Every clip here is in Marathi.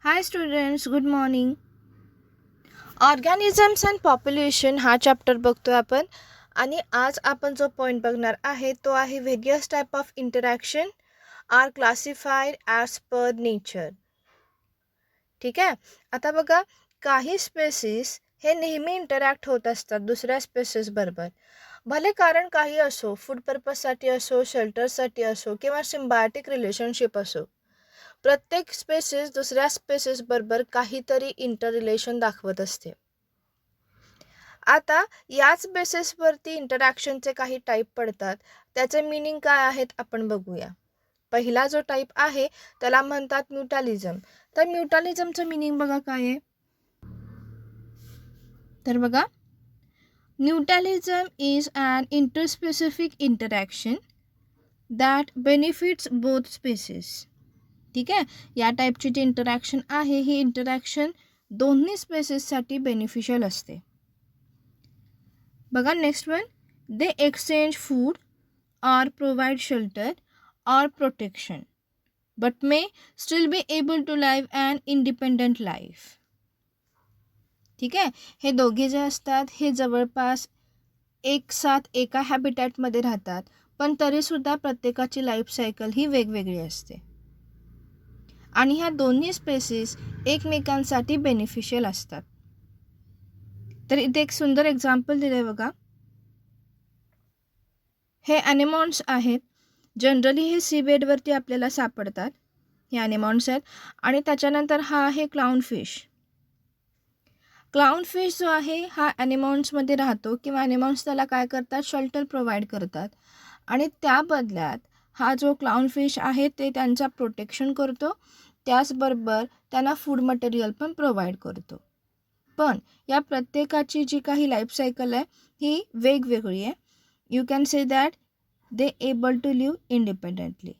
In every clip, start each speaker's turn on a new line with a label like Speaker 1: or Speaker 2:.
Speaker 1: High students, good morning. Organisms and population हा चॅप्टर बघतोय आपण. आणि आज आपण जो पॉईंट बघणार आहे तो आहे various type of interaction are classified as per nature. ठीक आहे. आता बघा, काही स्पेसिस हे नेहमी इंटरॅक्ट होत असतात दुसऱ्या स्पेसिस बरोबर. भले कारण काही असो, फूड पर्पजसाठी असो, शेल्टरसाठी असो किंवा सिम्बायोटिक रिलेशनशिप असो. प्रत्येक स्पेसिस दुसऱ्या स्पेसिस बरोबर काहीतरी इंटर रिलेशन दाखवत असते. आता याच बेसिसवरती इंटरॅक्शनचे काही टाईप पडतात. त्याचे मीनिंग काय आहेत आपण बघूया. पहिला जो टाईप आहे त्याला म्हणतात म्युटॅलिझम. तर म्युटॅलिझमचं मीनिंग बघा काय आहे. तर बघा, mutualism is an interspecific interaction that benefits both species. ठीक आहे. या टाईपची जी इंटरॅक्शन आहे ही इंटरॅक्शन दोन्ही स्पेसिससाठी बेनिफिशियल असते. बघा next one, they exchange food or provide shelter or protection but may still be able to live an independent life. ठीक आहे. हे दोघे जे असतात हे जवळपास एक साथ एका हॅबिटॅटमध्ये राहतात, पण तरीसुद्धा प्रत्येकाची लाईफ सायकल ही वेगवेगळी असते आणि ह्या दोन्ही स्पेसिस एकमेकांसाठी बेनिफिशियल असतात. तर इथे एक सुंदर एक्झाम्पल दिलं आहे बघा. हे ॲनेमॉन्स आहेत. जनरली हे सीबेडवरती आपल्याला सापडतात. हे ॲनेमॉन्स आहेत. आणि त्याच्यानंतर हा आहे क्लाउन फिश. क्लाउन फिश जो आहे हा ॲनेमॉन्समध्ये राहतो किंवा ॲनेमॉन्स त्याला काय करतात, शेल्टर प्रोव्हाइड करतात. आणि त्या बदल्यात हा जो क्लाउन फिश आहे ते त्यांचा प्रोटेक्शन करतो, त्याचबरोबर त्यांना फूड मटेरियल पण प्रोव्हाइड करतो. पण या प्रत्येकाची जी काही लाईफ सायकल आहे ही वेगवेगळी आहे. You can say that they able to live independently.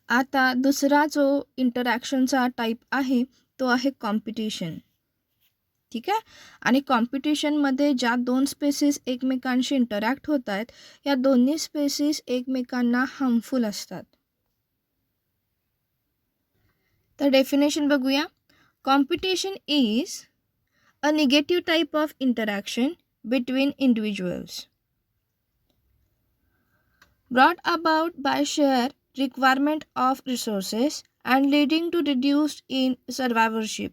Speaker 1: आता दुसरा जो इंटरॅक्शनचा टाईप आहे तो आहे कॉम्पिटिशन. ठीक आहे. आणि कॉम्पिटिशनमध्ये ज्या दोन स्पेसिस एकमेकांशी इंटरॅक्ट होत आहेत या दोन्ही स्पेसिस एकमेकांना हार्मफुल असतात. तर डेफिनेशन बघूया. Competition is a negative type of interaction between individuals brought about by sheer requirement of resources and leading to reduced in survivorship.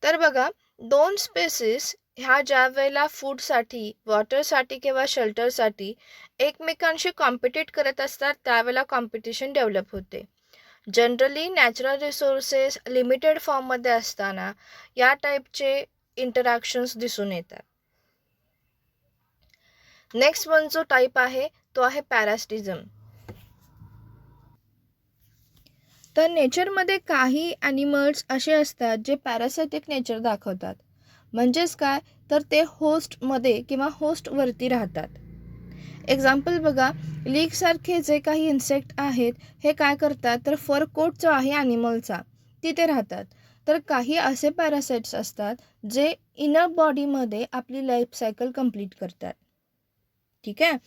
Speaker 1: तर बघा, दोन स्पेसिस ह्या ज्या वेळेला फूडसाठी, वॉटरसाठी किंवा शेल्टरसाठी एकमेकांशी कॉम्पिटिट करत असतात त्यावेळेला कॉम्पिटिशन डेव्हलप होते. जनरली नॅचरल रिसोर्सेस लिमिटेड फॉर्ममध्ये असताना या टाईपचे इंटरॅक्शन्स दिसून येतात. नेक्स्ट वन जो टाईप आहे तो आहे पॅरासिटिझम. तर नेचरमध्ये काही ॲनिमल्स असे असतात जे पॅरासायटिक नेचर दाखवतात. म्हणजेच काय, तर ते होस्टमध्ये किंवा होस्टवरती राहतात. एक्झाम्पल बघा, लीकसारखे जे काही इन्सेक्ट आहेत हे काय करतात, तर फर कोट जो आहे ॲनिमलचा तिथे राहतात. तर काही असे पॅरासाइट्स असतात जे इनर बॉडीमध्ये आपली लाईफ सायकल कंप्लीट करतात. ठीक आहे.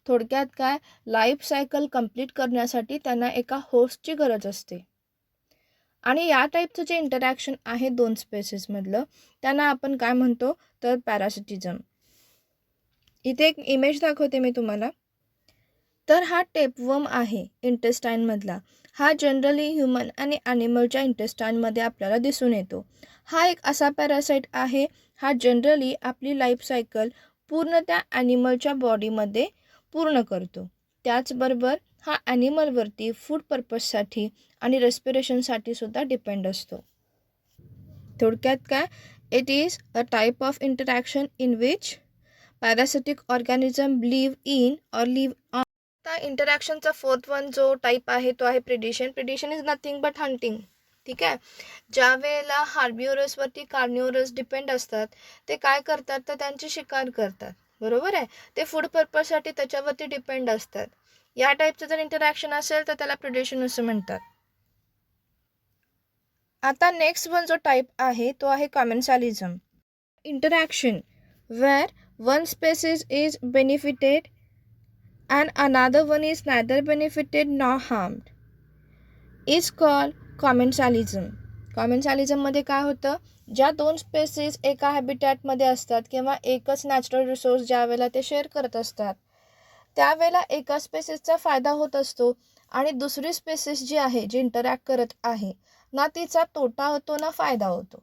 Speaker 1: थोडक्यात काय, लाईफ सायकल कंप्लीट करण्यासाठी त्यांना एका होस्टची गरज असते. आणि या टाईपचं जे इंटरॅक्शन आहे दोन स्पेसिसमधलं त्यांना आपण काय म्हणतो, तर पॅरासिटिझम. इथे एक इमेज दाखवते मी तुम्हाला. तर हा टेपवर्म आहे इंटेस्टाईनमधला. हा जनरली ह्युमन आणि ॲनिमलच्या इंटेस्टाईनमध्ये आपल्याला दिसून येतो. हा एक असा पॅरासाईट आहे, हा जनरली आपली लाईफ सायकल पूर्ण त्या ॲनिमलच्या बॉडीमध्ये पूर्ण करतो. त्याचबरोबर हा ॲनिमलवरती फूड पर्पजसाठी आणि रेस्पिरेशनसाठी सुद्धा डिपेंड असतो. थोडक्यात काय, it is a type of interaction in which parasitic organism live in और लिव्ह ऑन. आता इंटरॅक्शनचा फोर्थ वन जो टाईप आहे तो आहे प्रिडिशन. प्रिडिशन इज नथिंग बट हंटिंग. ठीक आहे. ज्या वेळेला हार्बिओरसवरती कार्निओरस डिपेंड असतात ते काय करतात, तर त्यांची शिकार करतात. बरोबर आहे. ते फूड पर्पजसाठी त्याच्यावरती डिपेंड असतात. या टाईपचं जर इंटरॅक्शन असेल तर त्याला प्रिडेशन असं म्हणतात. आता नेक्स्ट वन जो टाईप आहे तो आहे commensalism. Interaction where one species is benefited and another one is neither benefited nor harmed is called कॉमेन्सॅलिझम. कॉमेन्सॅलिझममध्ये काय होतं, ज्या दोन स्पेसीज एका हॅबिटॅटमध्ये असतात किंवा एकच नॅचरल रिसोर्स ज्या वेळेला ते शेअर करत असतात, त्यावेळेला एका स्पेसीसचा फायदा होत असतो आणि दुसरी स्पेसीस जी आहे, जी इंटरॅक्ट करत आहे ना, तिचा तोटा होतो ना फायदा होतो.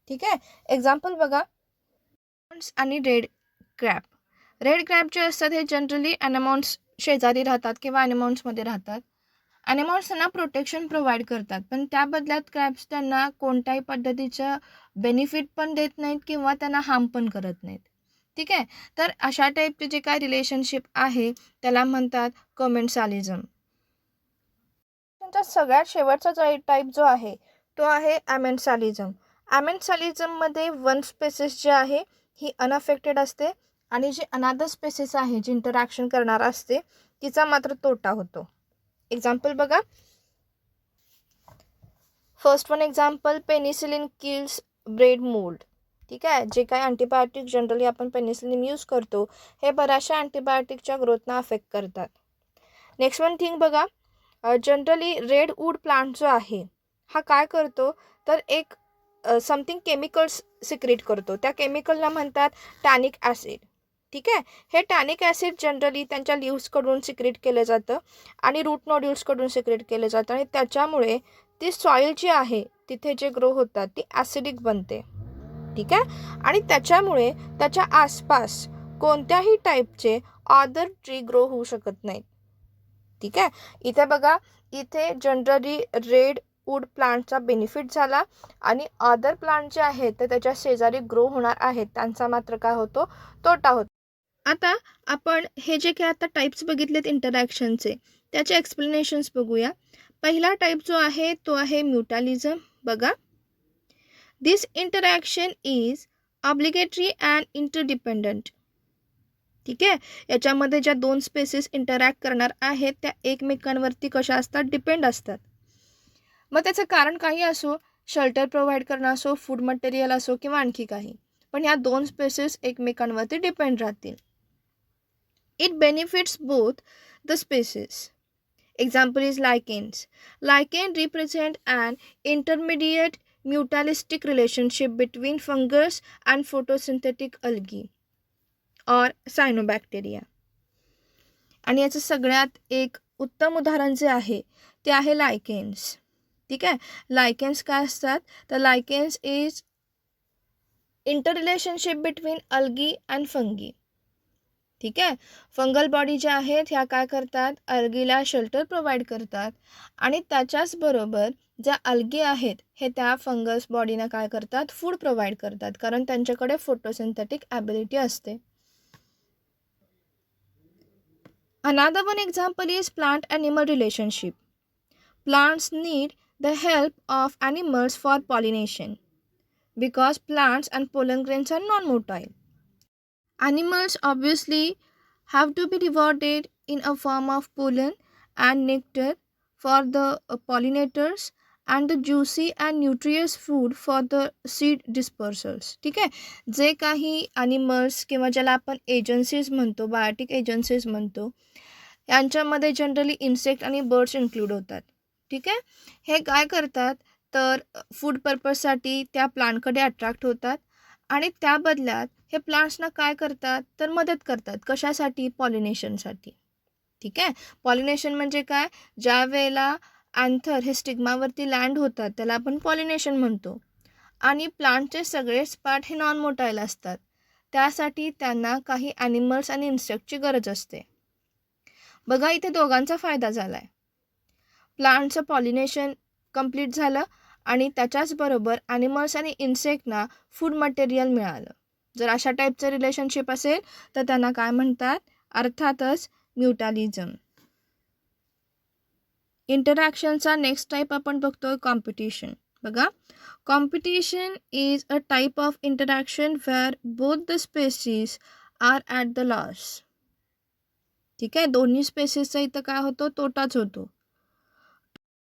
Speaker 1: ठीक आहे. एक्झाम्पल बघा, आणि रेड क्रॅब. रेड क्रॅब जे असतात हे जनरली ॲनेमॉन्स शेजारी राहतात किंवा ॲनेमॉन्समध्ये राहतात. ॲनेमॉन्स त्यांना प्रोटेक्शन प्रोव्हाइड करतात, पण त्या बदल्यात क्रॅब्स त्यांना कोणत्याही पद्धतीचं बेनिफिट पण देत नाहीत किंवा त्यांना हार्म पण करत नाहीत. ठीक आहे. तर अशा टाईपचे जे काय रिलेशनशिप आहे त्याला म्हणतात कॉमेन्सॅलिझम. त्यांचा सगळ्यात शेवटचा टाईप जो आहे तो आहे ॲमेन्सॅलिझम. ॲमेन्सॅलिझममध्ये वन स्पेसिस जे आहे ही अनअफेक्टेड असते आणि जी अनादर स्पेसिस आहे जी इंटरॅक्शन करणार असते तिचा मात्र तोटा होतो. एक्झाम्पल बघा, first one example, penicillin kills bread mould. ठीक आहे. जे काही अँटीबायोटिक जनरली आपण पेनिसिलिन यूज करतो हे बऱ्याचशा अँटीबायोटिकच्या ग्रोथना अफेक्ट करतात. नेक्स्ट वन थिंग बघा, जनरली रेडवूड प्लांट जो आहे हा काय करतो तर एक समथिंग केमिकल्स सिक्रेट करतो. त्या केमिकलला म्हणतात टॅनिक ॲसिड. ठीक आहे. हे टॅनिक ॲसिड जनरली त्यांच्या लिव्हजकडून सिक्रेट केलं जातं आणि रूट नॉड्यूल्सकडून सिक्रेट केलं जातं आणि त्याच्यामुळे ती सॉईल जी आहे तिथे जे ग्रो होतात ती ॲसिडिक बनते. ठीक आहे. आणि त्याच्यामुळे त्याच्या आसपास कोणत्याही टाईपचे अदर ट्री ग्रो होऊ शकत नाहीत. ठीक आहे. इथे बघा, इथे जनरली रेड वूड प्लांटचा बेनिफिट झाला आणि अदर प्लांट जे आहेत ते त्याच्या शेजारी ग्रो होणार आहेत त्यांचा मात्र काय होतो, तोटा होतो. आता आपण हे जे काही आता टाईप्स बघितलेत इंटरॅक्शनचे त्याचे एक्सप्लेनेशन्स बघूया. पहिला टाईप जो आहे तो आहे म्युटॅलिझम. बघा, दिस interaction is obligatory and interdependent. ठीक आहे. याच्यामध्ये ज्या दोन स्पेसिस इंटरॅक्ट करणार आहेत त्या एकमेकांवरती कशा असतात, डिपेंड असतात. मग त्याचं कारण काही असो, शेल्टर प्रोव्हाइड करणं असो, फूड मटेरियल असो किंवा आणखी काही, पण या दोन स्पेसिस एकमेकांवरती डिपेंड राहतील. It benefits both the species. Example is lichens. Lichen represent an intermediate mutualistic relationship between fungus and photosynthetic algae or cyanobacteria. आणि याचं सगळ्यात एक उत्तम उदाहरण जे आहे ते आहे लायकेन्स. ठीक आहे. लायकेन्स काय असतात तर lichens is interrelationship between algae and fungi. ठीक आहे. फंगल बॉडी ज्या आहेत ह्या काय करतात, अल्गीला शेल्टर प्रोव्हाइड करतात आणि त्याच्याच बरोबर ज्या अल्गी आहेत हे त्या फंगस बॉडीना काय करतात, फूड प्रोव्हाइड करतात, कारण त्यांच्याकडे फोटोसिंथेटिक ॲबिलिटी असते. Another one example is plant animal relationship. Plants need the help of animals for pollination because plants and pollen grains are non motile. Animals obviously have to be rewarded in a form of pollen and nectar for the pollinators and the juicy and nutritious food for the seed dispersers. ठीक आहे. जे काही ॲनिमल्स किंवा ज्याला आपण एजन्सीज म्हणतो, बायोटिक एजन्सीज म्हणतो, यांच्यामध्ये जनरली इन्सेक्ट आणि बर्ड्स इन्क्लूड होतात. ठीक आहे. हे काय करतात तर फूड पर्पजसाठी त्या प्लांटकडे अट्रॅक्ट होतात आणि त्या बदल्यात हे प्लांट्सना काय करतात तर मदत करतात. कशासाठी, पॉलिनेशनसाठी. ठीक आहे. पॉलिनेशन म्हणजे काय, ज्या वेळेला अँथर हे स्टिग्मावरती लँड होतात त्याला आपण पॉलिनेशन म्हणतो आणि प्लांटचे सगळेच पार्ट हे नॉन मोटाईल असतात, त्यासाठी त्यांना काही ॲनिमल्स आणि इन्सेक्टची गरज असते. बघा, इथे दोघांचा फायदा झाला आहे. प्लांटचं पॉलिनेशन कंप्लीट झालं आणि त्याच्याचबरोबर ॲनिमल्स आणि इन्सेक्टना फूड मटेरियल मिळालं. जर अशा टाईपचं रिलेशनशिप असेल तर त्यांना काय म्हणतात, अर्थातच म्युटॅलिझम. इंटरॅक्शनचा नेक्स्ट टाईप आपण बघतोय कॉम्पिटिशन. बघा, competition is a type of interaction where both the species are at the loss. ठीक आहे. दोन्ही स्पेसीसचा इथं काय होतो, तोटाच होतो.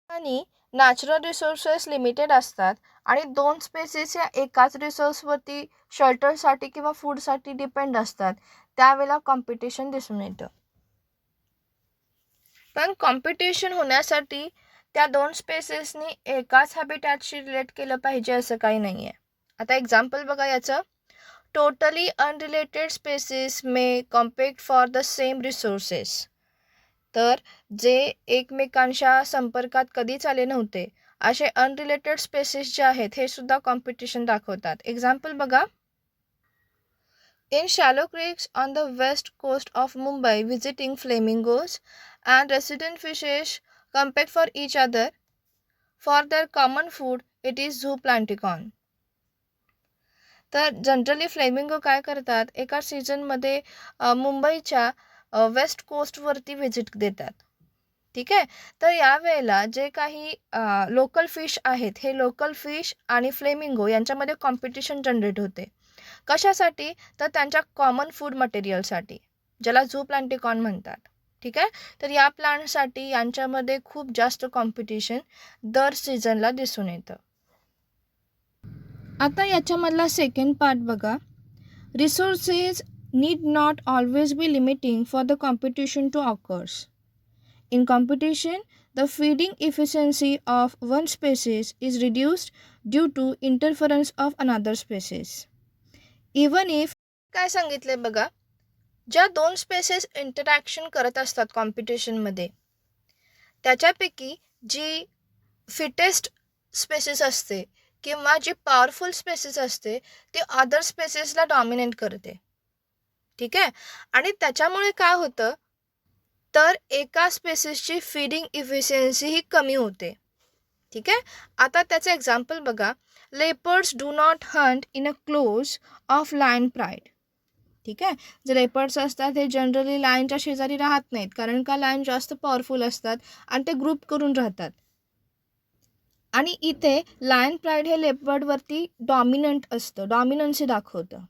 Speaker 1: आणि नॅचरल रिसोर्सेस लिमिटेड असतात आणि दोन स्पेसीस या एकाच रिसोर्सवरती शेल्टरसाठी किंवा फूडसाठी डिपेंड असतात, त्यावेळेला कॉम्पिटिशन दिसून येतं. पण कॉम्पिटिशन होण्यासाठी त्या दोन स्पेसेसनी एकाच हॅबिटॅटशी रिलेट केलं पाहिजे असं काही नाही आहे. आता एक्झाम्पल बघा याचं. Totally unrelated spaces may compete for the same resources. तर जे एकमेकांच्या संपर्कात कधीच आले नव्हते असे अनरिलेटेड स्पेसेस जे आहेत हे सुद्धा कॉम्पिटिशन दाखवतात. एक्झाम्पल बघा. In shallow creeks on the west coast of Mumbai, visiting flamingos and resident fishes compete for each other. For their common food, it is zooplankton. तर जनरली फ्लेमिंगो काय करतात, एका सीझनमध्ये मुंबईच्या वेस्ट कोस्टवरती व्हिजिट देतात. ठीक आहे. तर यावेळेला जे काही लोकल फिश आहेत हे लोकल फिश आणि फ्लेमिंगो यांच्यामध्ये कॉम्पिटिशन जनरेट होते. कशासाठी? तर त्यांच्या कॉमन फूड मटेरियलसाठी, ज्याला झूप्लांटिकॉन म्हणतात. ठीक आहे. तर या प्लांटसाठी यांच्यामध्ये खूप जास्त कॉम्पिटिशन दर सीझनला दिसून येतं. आता याच्यामधला सेकंड पार्ट बघा. Resources need not always be limiting for the competition to occurs. In competition, the feeding efficiency of one species is reduced due to interference of another species. Even if काय सांगितले बघा, ज्या दोन स्पेसेस इंटरॅक्शन करत असतात कॉम्पिटिशनमध्ये त्याच्यापैकी जी फिटेस्ट स्पेसिस असते किंवा जी पॉवरफुल स्पेसिस असते ती अदर स्पेसिसला डॉमिनेट करते. ठीक आहे. आणि त्याच्यामुळे काय होतं तर एका स्पेसिसची फीडिंग इफिशियन्सी ही कमी होते. ठीक आहे. आता त्याचं एक्झाम्पल बघा. Leopards do not hunt in a close of lion pride. ठीक आहे. जे लेपर्ड्स असतात हे जनरली लायनच्या शेजारी राहत नाहीत, कारण का लायन जास्त पॉवरफुल असतात आणि ते ग्रुप करून राहतात. आणि इथे लायन प्राईड हे लेपर्डवरती डॉमिनंट असतं, डॉमिनन्सी दाखवतं.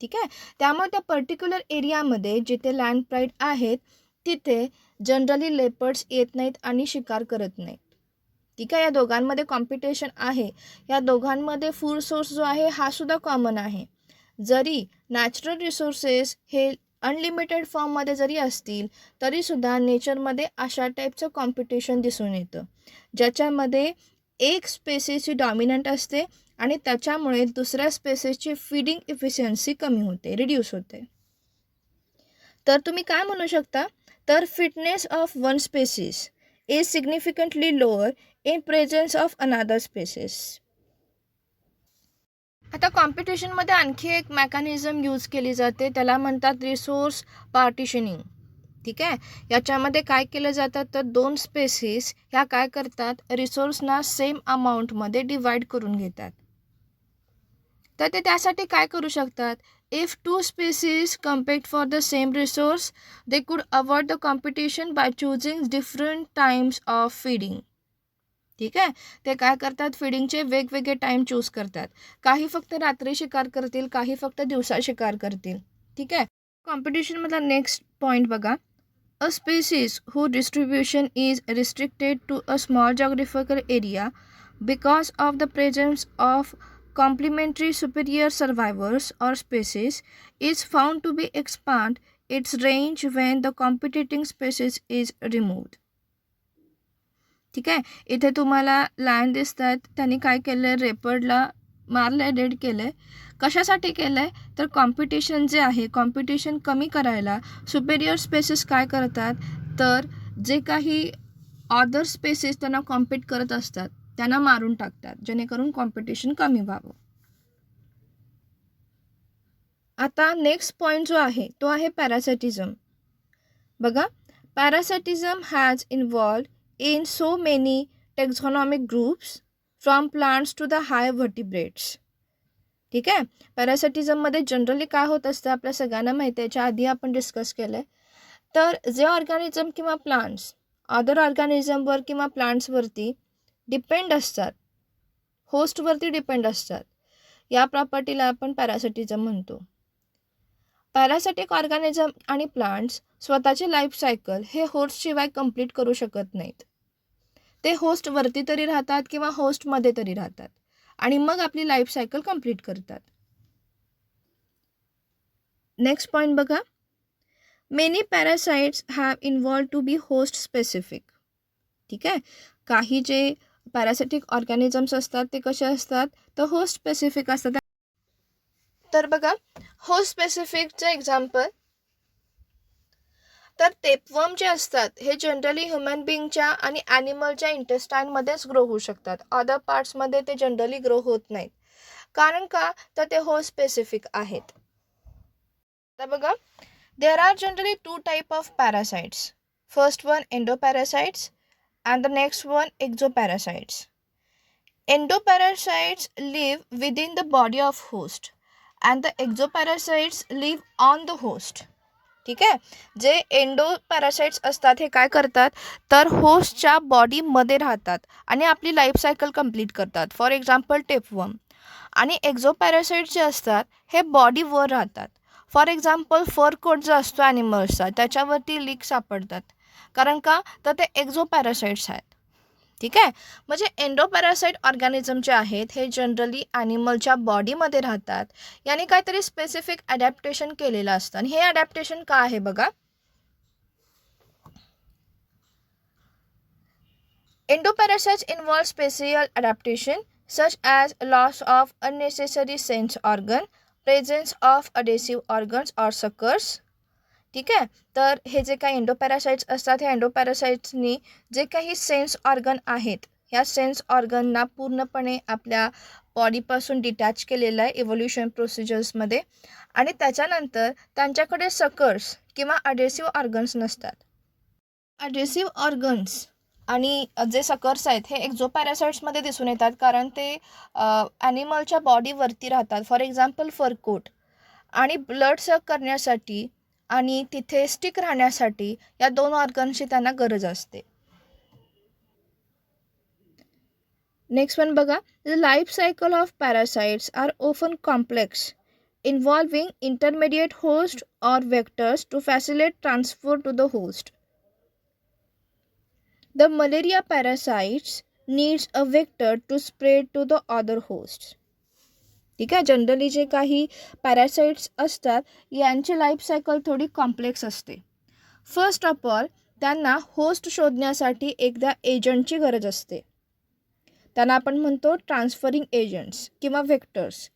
Speaker 1: ठीक आहे. त्यामुळे त्या पर्टिक्युलर एरियामध्ये जिथे लायन प्राईड आहेत तिथे जनरली लेपर्ड्स येत नाहीत आणि शिकार करत नाहीत. ठीक आहे. या दोघांमध्ये कॉम्पिटिशन आहे. या दोघांमध्ये फूड सोर्स जो आहे हा सुद्धा कॉमन आहे. जरी नॅचरल रिसोर्सेस हे अनलिमिटेड फॉर्ममध्ये जरी असतील तरीसुद्धा नेचरमध्ये अशा टाईपचं कॉम्पिटिशन दिसून येतं, ज्याच्यामध्ये एक स्पेसिसची डॉमिनंट असते आणि त्याच्यामुळे दुसऱ्या स्पेसिसची फीडिंग इफिशियन्सी कमी होते, रिड्यूस होते. तर तुम्ही काय म्हणू शकता, तर fitness of one species is significantly lower in presence of another species. आता कॉम्पिटिशनमध्ये आणखी एक मेकॅनिझम यूज केली जाते, त्याला म्हणतात रिसोर्स पार्टिशनिंग. ठीक आहे. याच्यामध्ये काय केलं जातं तर दोन स्पेसिस ह्या काय करतात, रिसोर्सना सेम अमाऊंटमध्ये डिवाईड करून घेतात. तर ते त्यासाठी काय करू शकतात, if two species compete for the same resource they could avoid the competition by choosing different times of feeding. ठीक आहे. ते काय करतात, फीडिंगचे वेगवेगळे टाईम चूज करतात. काही फक्त रात्री शिकार करतील, काही फक्त दिवसा शिकार करतील. ठीक आहे. कॉम्पिटिशनमधला नेक्स्ट पॉईंट बघा. A species who distribution is restricted to a small geographical area because of the presence of complementary superior survivors or species is found to be expand its range when the competing species is removed. ठीक आहे. इथे तुम्हाला लायन दिसत आहेत, त्यांनी काय केलं आहे, रेपर्डला मारलं आहे, डेड केलं आहे. कशासाठी केलं आहे तर कॉम्पिटिशन जे आहे कॉम्पिटिशन कमी करायला सुपेरियर स्पेसिस काय करतात तर जे काही अदर स्पेसिस त्यांना कॉम्पीट करत असतात त्यांना मारून टाकतात, जेणेकरून कॉम्पिटिशन कमी व्हावं. आता नेक्स्ट पॉईंट जो आहे तो आहे पॅरासायटिझम. बघा. Parasitism has involved in so many taxonomic groups from plants to the high vertebrates. ठीक आहे. पॅरासायटिझममध्ये जनरली काय होत असतं आपल्या सगळ्यांना माहिती आहे, याच्या आधी आपण डिस्कस केलं आहे. तर जे ऑर्गॅनिझम किंवा प्लांट्स अदर ऑर्गॅनिझमवर किंवा प्लांट्सवरती डिपेंड असतात, होस्टवरती डिपेंड असतात, या प्रॉपर्टीला आपण पॅरासायटिझम म्हणतो. पॅरासायटिक ऑर्गॅनिझम आणि प्लांट्स स्वतःचे लाईफ सायकल हे होस्टशिवाय कंप्लीट करू शकत नाहीत. ते होस्टवरती तरी राहतात किंवा होस्टमध्ये तरी राहतात आणि मग आपली लाईफ सायकल कंप्लीट करतात. नेक्स्ट पॉईंट बघा. Many parasites have involve to be host specific. ठीक आहे. काही जे पॅरासिटिक ऑर्गॅनिझम्स असतात ते कसे असतात, तर होस्ट स्पेसिफिक असतात. तर बघा, होस्ट स्पेसिफिकचं एक्झाम्पल, तर टेपवर्म जे असतात हे जनरली ह्युमन बिंगच्या आणि ॲनिमलच्या इंटेस्टाईनमध्येच ग्रो होऊ शकतात. अदर पार्ट्समध्ये ते जनरली ग्रो होत नाहीत. कारण का, तर ते होस्ट स्पेसिफिक आहेत. आता बघा, there are generally 2 type of parasites. First one endoparasites and the next one exoparasites. Endoparasites live within the body of host and the exoparasites live on the host. ठीक आहे. जे एंडोपॅरासाइट्स असतात हे काय करतात, तर होस्टच्या बॉडीमध्ये राहतात आणि आपली लाईफ सायकल कंप्लीट करतात. For example tapeworm. आणि एक्झोपॅरासाइट्स जे असतात हे बॉडीवर राहतात. फॉर एक्झाम्पल फर कोट जो असतो ॲनिमल्सचा त्याच्यावरती लीक सापडतात. कारण का, तर ते एक्झोपॅरासाइट्स आहेत. ठीक आहे. म्हणजे एंडोपॅरासाइट ऑर्गॅनिझम जे आहेत हे जनरली ॲनिमलच्या बॉडीमध्ये राहतात. याने काहीतरी स्पेसिफिक ॲडॅप्टेशन केलेलं असतं. आणि हे ॲडॅप्टेशन का आहे बघा. Endoparasites involve special adaptation such as loss of unnecessary sense organ, presence of adhesive organs or suckers. ठीक आहे. तर हे जे काही एंडोपॅरासाइट्स असतात ह्या एंडोपॅरासाइट्सनी जे काही सेन्स ऑर्गन आहेत ह्या सेन्स ऑर्गनना पूर्णपणे आपल्या बॉडीपासून डिटॅच केलेलं आहे इव्होल्युशन प्रोसिजर्समध्ये. आणि त्याच्यानंतर त्यांच्याकडे सकर्स किंवा अडेसिव्ह ऑर्गन्स नसतात. अडेसिव्ह ऑर्गन्स आणि जे सकर्स आहेत हे एक्झोपॅरासाइट्समध्ये दिसून येतात कारण ते ॲनिमलच्या बॉडीवरती राहतात. For example fur. आणि ब्लड सक करण्यासाठी आणि तिथे स्टिक राहण्यासाठी या 2 ऑर्गन्सची त्यांना गरज असते. नेक्स्ट वन बघा, the life cycle of parasites are often complex involving intermediate host or vectors to facilitate transfer to the host. The malaria parasites needs a vector to spread to the other hosts. ठीक आहे. जनरली जे काही पॅरासाइट्स असतात यांची लाईफ सायकल थोडी कॉम्प्लेक्स असते. फर्स्ट ऑफ ऑल त्यांना होस्ट शोधण्यासाठी एकदा एजंटची गरज असते. त्यांना आपण म्हणतो ट्रान्सफरिंग एजंट्स किंवा व्हेक्टर्स.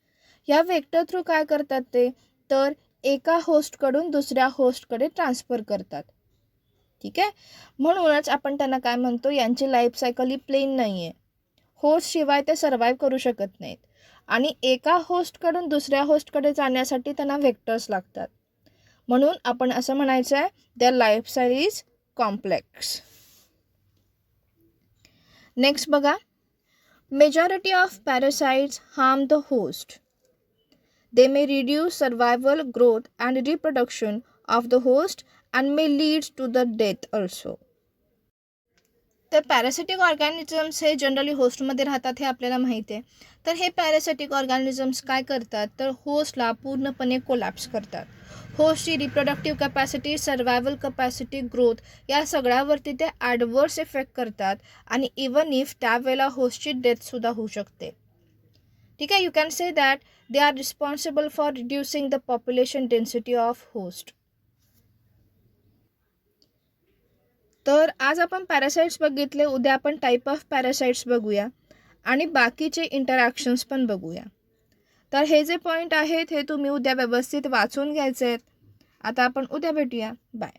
Speaker 1: ह्या व्हेक्टर थ्रू काय करतात ते, तर एका होस्टकडून दुसऱ्या होस्टकडे ट्रान्सफर करतात. ठीक आहे. म्हणूनच आपण त्यांना काय म्हणतो, यांची लाईफ सायकल ही प्लेन नाही आहे. होस्टशिवाय ते सर्वाईव्ह करू शकत नाहीत. आणि एका होस्टकडून दुसऱ्या होस्टकडे जाण्यासाठी त्यांना व्हेक्टर्स लागतात. म्हणून आपण असं म्हणायचं आहे, their life cycle is complex. Next बघा, majority of parasites harm the host. They may reduce survival, growth and reproduction of the host and may lead to the death also. तर पॅरासिटिक ऑर्गॅनिझम्स हे जनरली होस्टमध्ये राहतात हे आपल्याला माहिती आहे. तर हे पॅरासिटिक ऑर्गॅनिझम्स काय करतात, तर होस्टला पूर्णपणे कोलॅप्स करतात. होस्टची reproductive capacity, survival capacity, growth या सगळ्यावरती ते ॲडवर्स इफेक्ट करतात. आणि इवन इफ त्यावेळेला होस्टची डेथसुद्धा होऊ शकते. ठीक आहे. You can say that they are responsible for reducing the population density of host. तर आज आपण पॅरासाइट्स बघितले. उद्या आपण टाईप ऑफ पॅरासाइट्स बघूया आणि बाकीचे इंटरॅक्शन्स पण बघूया. तर हे जे पॉईंट आहेत हे तुम्ही उद्या व्यवस्थित वाचून घ्यायचे आहेत. आता आपण उद्या भेटूया. बाय.